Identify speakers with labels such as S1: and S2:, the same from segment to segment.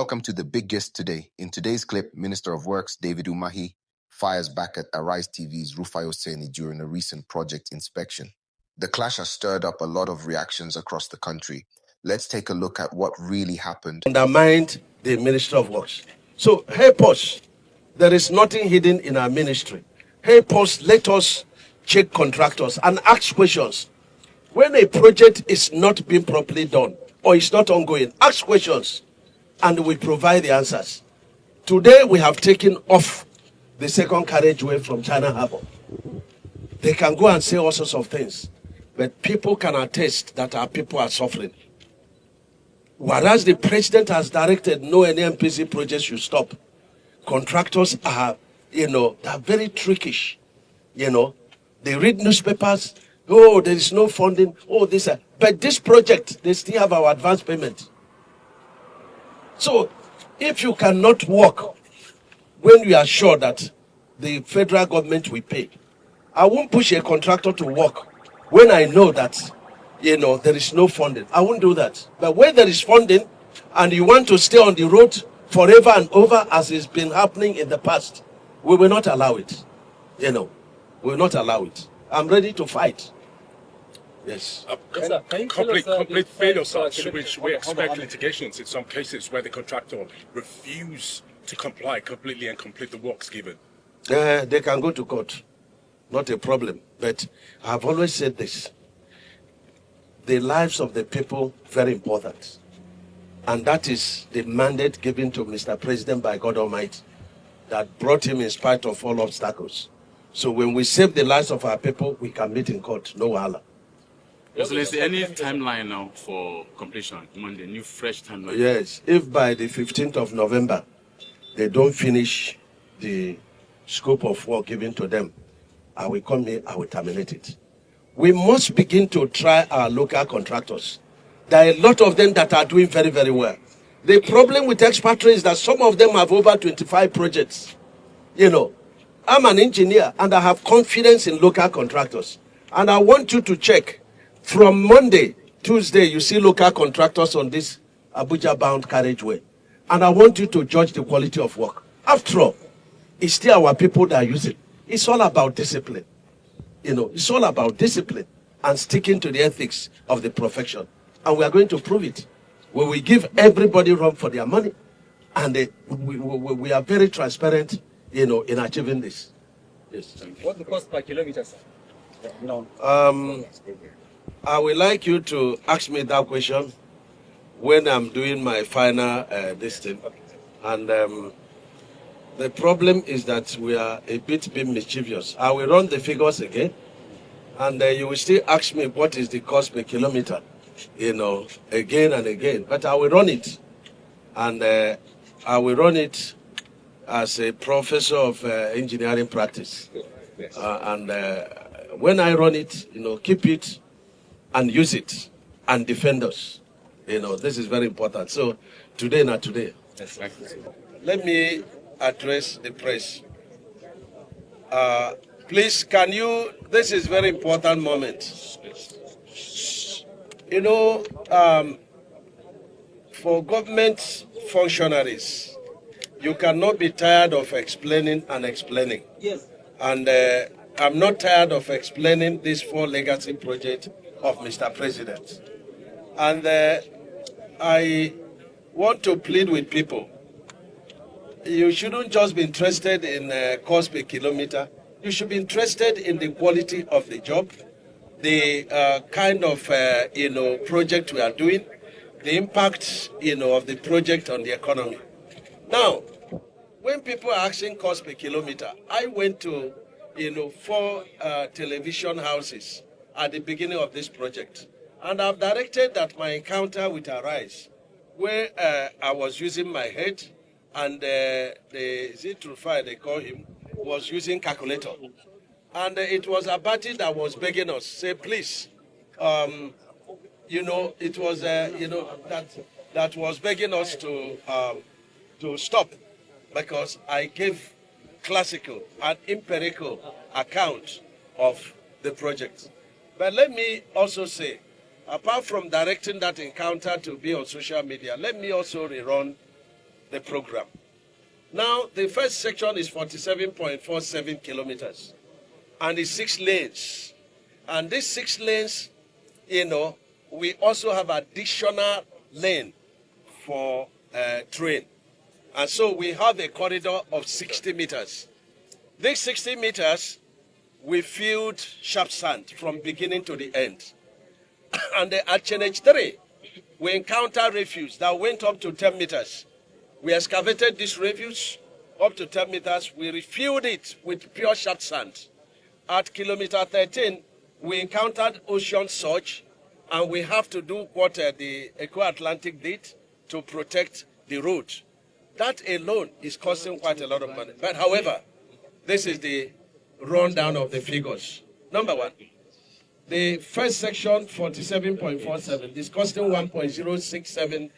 S1: Welcome to the big guest today. In today's clip, Minister of Works David Umahi fires back at Arise TV's Rufai Oseni during a recent project inspection. The clash has stirred up a lot of reactions across the country. Let's take a look at what really happened.
S2: Undermined the Minister of Works. So help us. There is nothing hidden in our ministry. Help us, let us check contractors and ask questions. When a project is not being properly done or is not ongoing, ask questions and we provide the answers. Today we have taken off the second carriageway from China Harbor. They can go and say all sorts of things, but people can attest that our people are suffering. Whereas the president has directed no NMPC projects should stop. Contractors are, they're very trickish. They read newspapers. Oh, there is no funding. Oh, this. But this project, they still have our advance payment. So, if you cannot work when we are sure that the federal government will pay, I won't push a contractor to work when I know that, there is no funding. I won't do that. But when there is funding and you want to stay on the road forever and over as it's been happening in the past, we will not allow it. We will not allow it. I'm ready to fight. Yes.
S3: Complete failure, sir. Should we expect litigations in some cases where the contractor refuse to comply completely and complete the works given?
S2: They can go to court. Not a problem. But I've always said this. The lives of the people, very important. And that is the mandate given to Mr. President by God Almighty that brought him in spite of all obstacles. So when we save the lives of our people, we can meet in court. No wahala.
S4: So is there any timeline now for completion? Monday, new fresh timeline?
S2: Yes. If by the 15th of November, they don't finish the scope of work given to them, I will come here, I will terminate it. We must begin to try our local contractors. There are a lot of them that are doing very, very well. The problem with expatriates is that some of them have over 25 projects. I'm an engineer and I have confidence in local contractors. And I want you to check. From Monday, Tuesday, you see local contractors on this Abuja-bound carriageway. And I want you to judge the quality of work. After all, it's still our people that use it. It's all about discipline. It's all about discipline and sticking to the ethics of the profession. And we are going to prove it. We will give everybody room for their money. And we are very transparent, in achieving this. Yes.
S5: What's the cost per kilometer, sir?
S2: I would like you to ask me that question when I'm doing my final this thing. And the problem is that we are a bit mischievous. I will run the figures again. And you will still ask me what is the cost per kilometer, again and again. But I will run it. And I will run it as a professor of engineering practice. And when I run it, keep it and use it and defend us. This is very important. So today, not today. Let me address the press. Please, this is very important moment. For government functionaries, you cannot be tired of explaining and explaining.
S5: Yes.
S2: And I'm not tired of explaining this 4 legacy project of Mr. President. And I want to plead with people. You shouldn't just be interested in cost per kilometer. You should be interested in the quality of the job, the kind of project we are doing, the impact of the project on the economy. Now, when people are asking cost per kilometer, I went to 4 television houses at the beginning of this project, and I've directed that my encounter with Arise, where I was using my head, and the Rufai, they call him, was using calculator. And it was Abati that was begging us, say, please, it was, that was begging us to stop, because I gave classical and empirical account of the project. But let me also say, apart from directing that encounter to be on social media, let me also rerun the program. Now, the first section is 47.47 kilometers, and it's 6 lanes. And these 6 lanes, we also have additional lane for train. And so we have a corridor of 60 meters. These 60 meters, we filled sharp sand from beginning to the end. And at Challenge 3, we encountered refuse that went up to 10 meters. We excavated this refuse up to 10 meters. We refilled it with pure sharp sand. At kilometer 13, we encountered ocean surge, and we have to do what the Eco-Atlantic did to protect the road. That alone is costing quite a lot of money. But however, this is the rundown of the figures. Number one, the first section, 47.47, is costing 1.067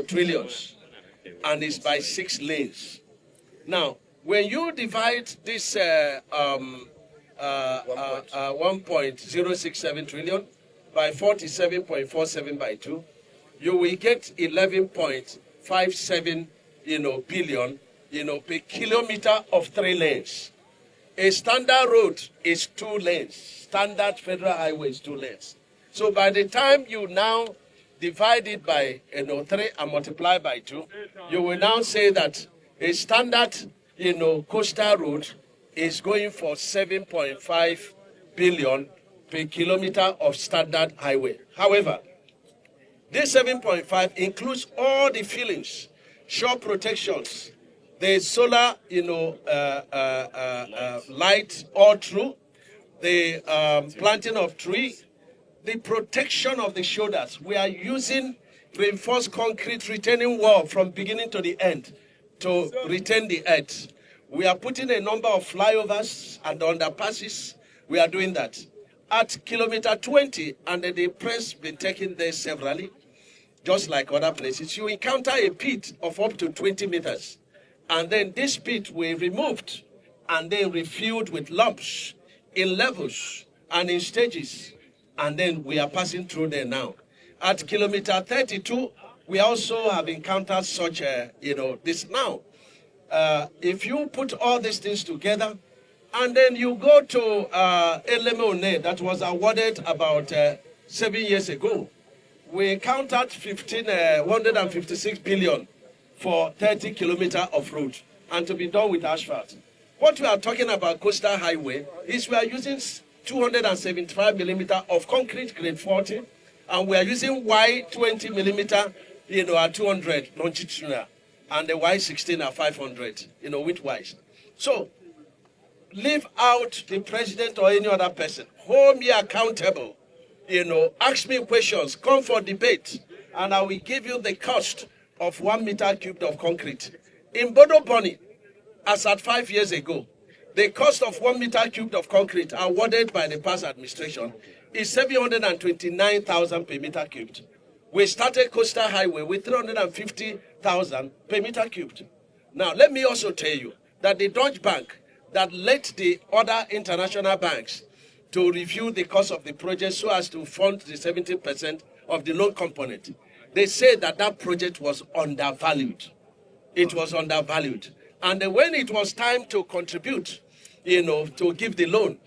S2: trillions, and it's by 6 lanes. Now, when you divide this 1.067 trillion by 47.47 by 2, you will get 11.57 billion per kilometer of 3 lanes. A standard road is 2 lanes. Standard federal highway is 2 lanes. So by the time you now divide it by 3 and multiply by 2, you will now say that a standard coastal road is going for 7.5 billion per kilometer of standard highway. However, this 7.5 includes all the fillings, shore protections, the solar, light all through, the planting of tree, the protection of the shoulders. We are using reinforced concrete retaining wall from beginning to the end to retain the earth. We are putting a number of flyovers and underpasses. We are doing that. At kilometer 20, and the press been taken there severally, just like other places, you encounter a pit of up to 20 meters. And then this pit we removed and then refilled with lumps in levels and in stages. And then we are passing through there now. At kilometer 32, we also have encountered such this now. If you put all these things together, and then you go to Elemone that was awarded about 7 years ago, we encountered 156 billion for 30 kilometers of road, and to be done with asphalt. What we are talking about coastal highway is we are using 275 millimeter of concrete grade 40, and we are using Y20 millimeter, at 200 longitudinal, and the Y16 at 500, widthwise. So, leave out the president or any other person. Hold me accountable. Ask me questions, come for debate, and I will give you the cost of 1 meter cubed of concrete. In Bodo Boni, as at 5 years ago, the cost of 1 meter cubed of concrete awarded by the past administration is 729,000 per meter cubed. We started Coastal Highway with 350,000 per meter cubed. Now, let me also tell you that the Deutsche Bank that led the other international banks to review the cost of the project so as to fund the 70% of the loan component, they said that that project was undervalued. It was undervalued. And when it was time to contribute, to give the loan,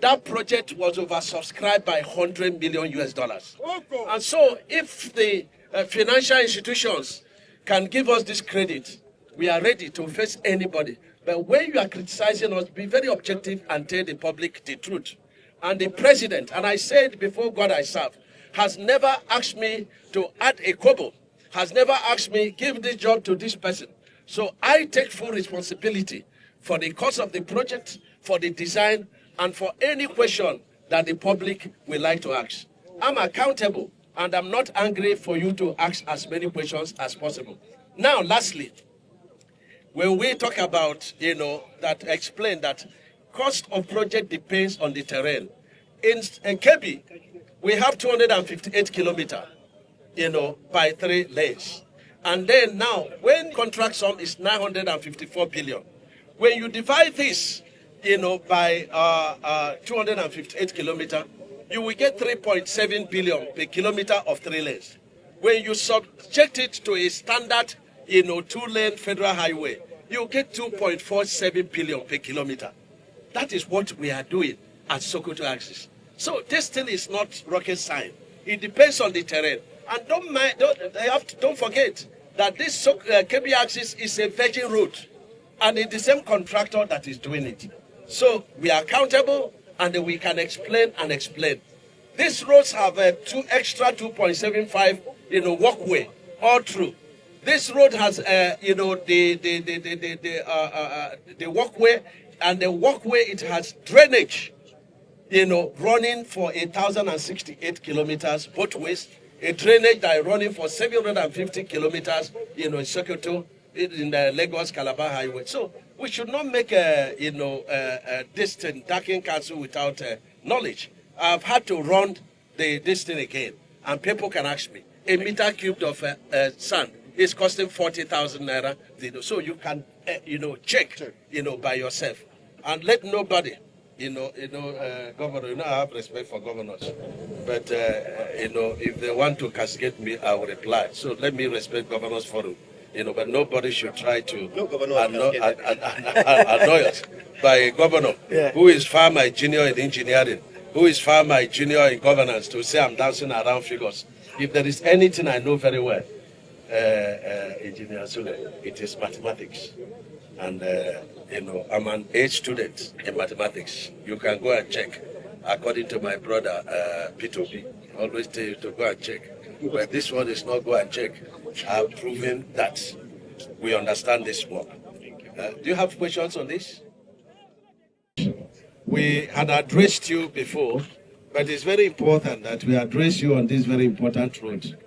S2: that project was oversubscribed by 100 million US dollars. And so if the financial institutions can give us this credit, we are ready to face anybody. But when you are criticizing us, be very objective and tell the public the truth. And the president, and I said before God I serve, has never asked me to add a kobo, has never asked me, give this job to this person. So I take full responsibility for the cost of the project, for the design, and for any question that the public will like to ask. I'm accountable, and I'm not angry for you to ask as many questions as possible. Now, lastly, when we talk about, that explain that cost of project depends on the terrain. In Kebbi, we have 258 kilometers, by 3 lanes. And then now, when contract sum is 954 billion, when you divide this, by 258 kilometers, you will get 3.7 billion per kilometer of 3 lanes. When you subject it to a standard, two-lane federal highway, you get 2.47 billion per kilometer. That is what we are doing at Sokoto axis. So this thing is not rocket science. It depends on the terrain. And don't forget that this KB axis is a virgin road, and it's the same contractor that is doing it. So we are accountable, and we can explain and explain. These roads have two extra 2.75, walkway all through. This road has, the walkway, and the walkway, it has drainage, running for 1,068 kilometers both ways. A drainage that is running for 750 kilometers, in Sokoto, in the Lagos Calabar Highway. So we should not make this thing, Darking Council, without knowledge. I've had to run this thing again, and people can ask me, a meter cubed of sand is costing 40,000 naira. So you can, check, by yourself, and let nobody, governor. I have respect for governors, but if they want to castigate me, I will reply. So let me respect governors forum, but nobody should try to annoy us by a governor who is far my junior in engineering, who is far my junior in governance, to say I'm dancing around figures. If there is anything I know very well, Engineer Sule, it is mathematics. And, I'm an A student in mathematics. You can go and check. According to my brother, P2P, always tell you to go and check. But this one is not go and check. I've proven that we understand this work. Do you have questions on this? We had addressed you before, but it's very important that we address you on this very important road.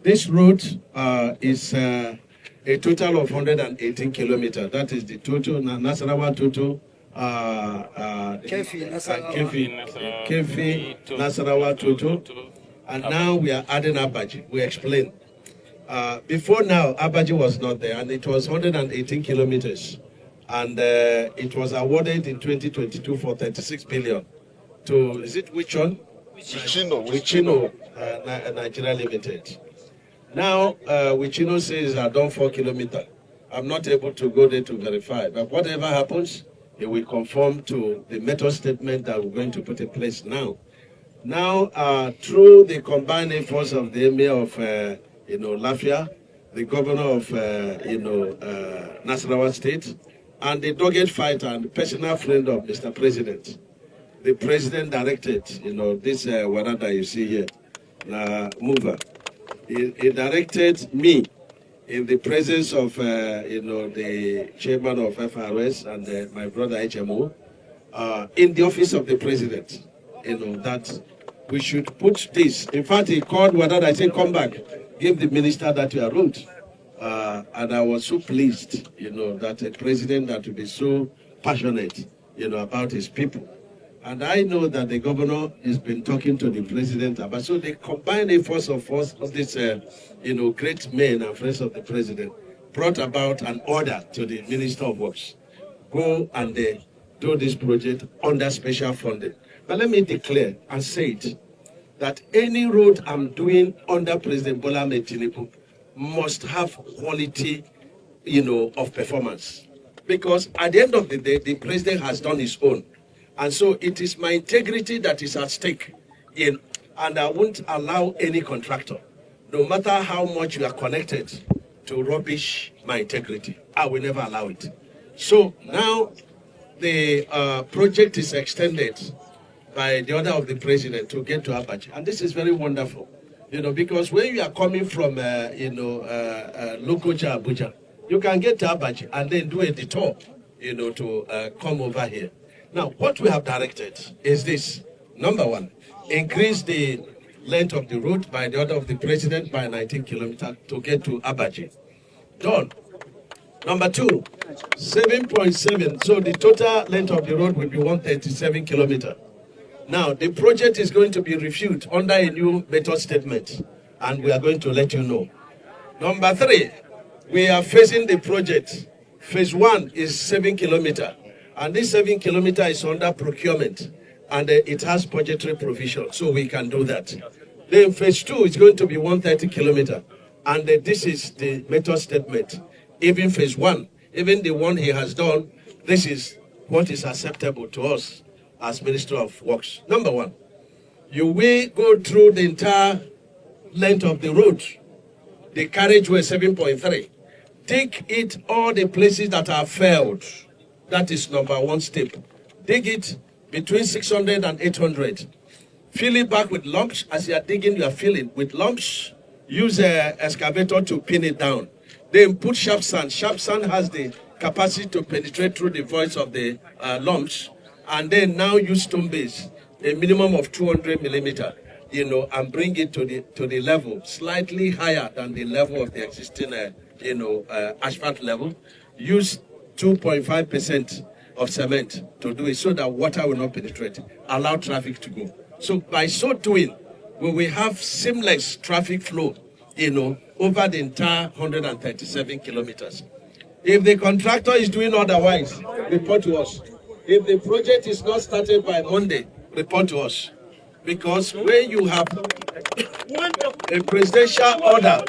S2: This road is a total of 118 kilometers. That is the total, Nasarawa total, Kefi, Nasarawa total. And now we are adding Abaji. We explain. Before now, Abaji was not there, and it was 118 kilometers. And it was awarded in 2022 for 36 billion to, is it which one? Wichino, Nigeria Limited. Now, Wichino says I done 4 kilometers. I'm not able to go there to verify. But whatever happens, it will conform to the method statement that we're going to put in place now. Now, through the combined efforts of the Emir of, Lafia, the governor of, Nasarawa State, and the dogged fighter and personal friend of Mr. President, the president directed, this Warada you see here, mover. He directed me in the presence of, the chairman of FRS and my brother HMO, in the office of the president, that we should put this. In fact, he called Wadada, I said, come back, give the minister that you are rude. And I was so pleased, that a president that would be so passionate, about his people. And I know that the governor has been talking to the president about, so the combined efforts of this, great men and friends of the president brought about an order to the Minister of Works. Go and do this project under special funding. But let me declare and say it, that any road I'm doing under President Bola Ahmed Tinubu must have quality, of performance. Because at the end of the day, the president has done his own. And so it is my integrity that is at stake. And I won't allow any contractor, no matter how much you are connected, to rubbish my integrity. I will never allow it. So now the project is extended by the order of the president to get to Abaji. And this is very wonderful, because when you are coming from, Lokoja, Abuja, you can get to Abaji and then do a detour, to come over here. Now, what we have directed is this. Number one, increase the length of the route by the order of the president by 19 kilometers to get to Abaji. Done. Number two, 7.7. So the total length of the road will be 137 kilometers. Now, the project is going to be reviewed under a new method statement, and we are going to let you know. Number three, we are phasing the project. Phase 1 is 7 kilometers. And this 7 kilometers is under procurement, and it has budgetary provision, so we can do that. Then phase 2 is going to be 130 kilometers. And this is the method statement. Even phase 1, even the one he has done, this is what is acceptable to us as Minister of Works. Number 1, you will go through the entire length of the road, the carriageway 7.3. Dig it all the places that are failed. That is number 1 step. Dig it between 600 and 800. Fill it back with lumps. As you are digging, you are filling with lumps. Use an excavator to pin it down. Then put sharp sand. Sharp sand has the capacity to penetrate through the voids of the lumps. And then now use stone base, a minimum of 200 millimeter, and bring it to the level slightly higher than the level of the existing, asphalt level. Use 2.5% of cement to do it so that water will not penetrate. Allow traffic to go. So by so doing, we will have seamless traffic flow, over the entire 137 kilometers. If the contractor is doing otherwise, report to us. If the project is not started by Monday, report to us. Because when you have a presidential order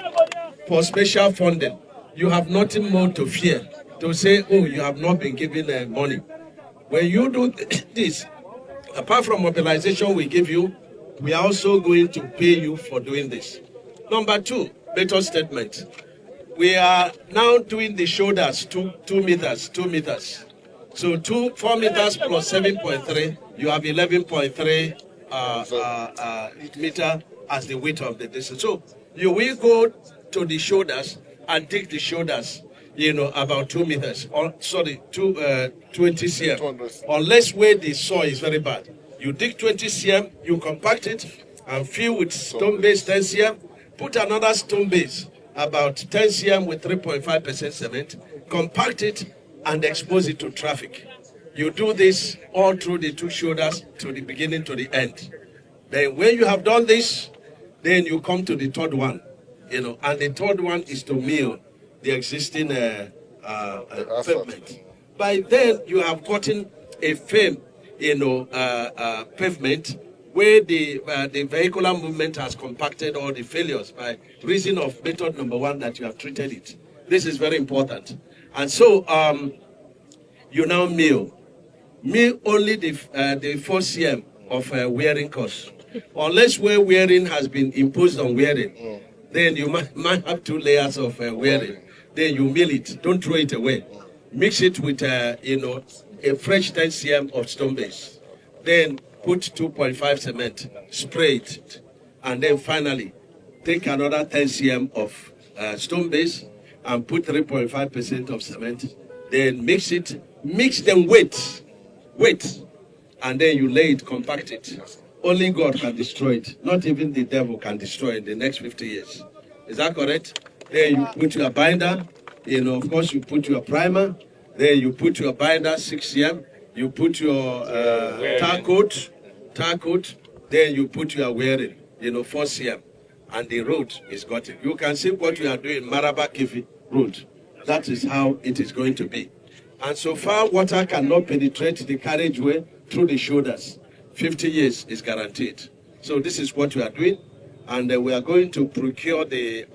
S2: for special funding, you have nothing more to fear. To say, oh, you have not been given money. When you do this, apart from mobilization we give you, we are also going to pay you for doing this. Number 2, method statement. We are now doing the shoulders, 2 meters. So 4 meters plus 7.3, you have 11.3 meter as the width of the distance. So you will go to the shoulders and dig the shoulders, about 2 meters, 20 cm, unless where the soil is very bad. You dig 20 cm, you compact it and fill with stone base 10 cm, put another stone base about 10 cm with 3.5% cement, compact it and expose it to traffic. You do this all through the 2 shoulders to the beginning to the end. Then when you have done this, then you come to the 3rd one, and the 3rd one is to mill the existing pavement. By then, you have gotten a firm, pavement where the vehicular movement has compacted all the failures by reason of method number 1 that you have treated it. This is very important. And so, you now mill only the 4 cm of wearing cost. Unless where wearing has been imposed on wearing, then you might have 2 layers of wearing. Then you mill it. Don't throw it away. Mix it with, a fresh 10 cm of stone base. Then put 2.5 cement, spray it. And then finally, take another 10 cm of stone base and put 3.5% of cement. Then mix it. Mix them wet. And then you lay it, compact it. Only God can destroy it. Not even the devil can destroy it in the next 50 years. Is that correct? Then you put your binder, of course you put your primer, then you put your binder 6 cm, you put your tar coat, then you put your wearing, 4 cm, and the road is got it. You can see what we are doing, Maraba Kifi road. That is how it is going to be. And so far, water cannot penetrate the carriageway through the shoulders. 50 years is guaranteed. So this is what we are doing. And we are going to procure the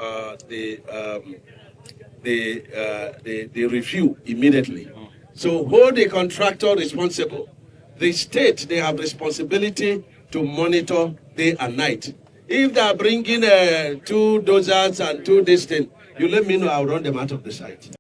S2: review immediately. So hold the contractor responsible. The state, they have responsibility to monitor day and night. If they are bringing 2 dozers and 2 this thing, you let me know, I'll run them out of the site.